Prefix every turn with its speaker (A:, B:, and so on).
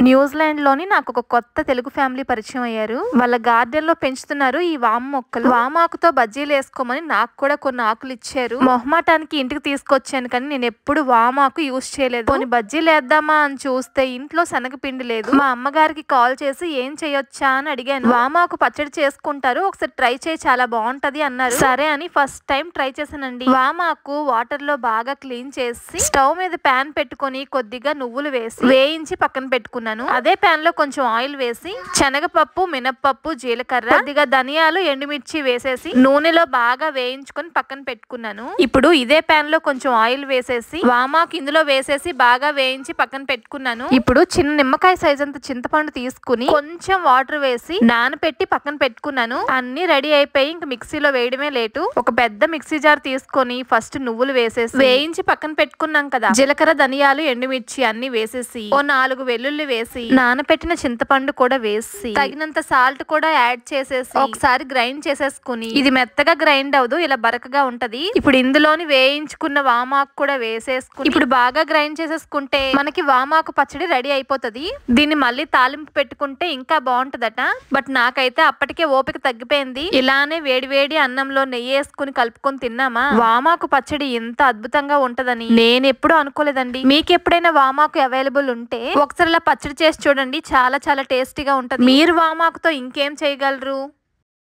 A: New Zealand లోని నాకు ఒక కొత్త తెలుగు ఫ్యామిలీ పరిచయం అయ్యారు. వాళ్ళ గార్డెన్ లో పెంచుతున్నారు ఈ వామ మొక్కలు. వామాకుతో బజ్జీలు వేసుకోమని నాకు కూడా కొన్ని ఆకులు ఇచ్చారు. మొహమాటానికి ఇంటికి తీసుకొచ్చాను, కానీ నేను ఎప్పుడు వామాకు యూజ్ చేయలేదు. కొన్ని బజ్జీలు వేద్దామా అని చూస్తే ఇంట్లో శనగపిండి లేదు. మా అమ్మగారికి కాల్ చేసి ఏం చేయొచ్చా అని అడిగాను. వామాకు పచ్చడి చేసుకుంటారు, ఒకసారి ట్రై చేయి, చాలా బాగుంటది అన్నారు. సరే అని ఫస్ట్ టైం ట్రై చేశానండి. వామాకు వాటర్ లో బాగా క్లీన్ చేసి స్టవ్ మీద ప్యాన్ పెట్టుకొని కొద్దిగా నువ్వులు వేసి వేయించి పక్కన పెట్టుకున్నాను. అదే ప్యాన్ లో కొంచెం ఆయిల్ వేసి శనగపప్పు, మినప్పప్పు, జీలకర్ర, కొద్దిగా ధనియాలు, ఎండుమిర్చి వేసేసి నూనెలో బాగా వేయించుకొని పక్కన పెట్టుకున్నాను. ఇప్పుడు ఇదే ప్యాన్ లో కొంచెం ఆయిల్ వేసేసి వామాకు ఇందులో వేసేసి బాగా వేయించి పక్కన పెట్టుకున్నాను. ఇప్పుడు చిన్న నిమ్మకాయ సైజ్ అంత చింతపండు తీసుకుని కొంచెం వాటర్ వేసి నానపెట్టి పక్కన పెట్టుకున్నాను. అన్ని రెడీ అయిపోయి ఇంక మిక్సీలో వేయడమే లేటు. ఒక పెద్ద మిక్సీ జార్ తీసుకొని ఫస్ట్ నువ్వులు వేసేసి వేయించి పక్కన పెట్టుకున్నాం కదా, జీలకర్ర, ధనియాలు, ఎండుమిర్చి అన్ని వేసేసి ఓ 4 వెల్లుల్లి వేసి నానపెట్టిన చింతపండు కూడా వేసి తగినంత సాల్ట్ కూడా యాడ్ చేసేసి ఒకసారి గ్రైండ్ చేసేసుకుని, ఇది మెత్తగా గ్రైండ్ అవదు, ఇలా బరకగా ఉంటది. ఇప్పుడు ఇందులోని వేయించుకున్న వామాకు కూడా వేసేసుకుని ఇప్పుడు బాగా గ్రైండ్ చేసేసుకుంటే మనకి వామాకు పచ్చడి రెడీ అయిపోతుంది. దీన్ని మళ్ళీ తాలింపు పెట్టుకుంటే ఇంకా బాగుంటదట. బట్ నాకైతే అప్పటికే ఓపిక తగ్గిపోయింది. ఇలానే వేడి వేడి అన్నంలో నెయ్యి వేసుకుని కలుపుకొని తిన్నామా, వామాకు పచ్చడి ఎంత అద్భుతంగా ఉంటదని నేను ఎప్పుడు అనుకోలేదండి. మీకు ఎప్పుడైనా వామాకు అవైలబుల్ ఉంటే ఒకసారి ఇలా పచ్చడి చేసి చూడండి, చాలా చాలా టేస్టీగా ఉంటది. మీరు వామాకుతో ఇంకేం చేయగలరు?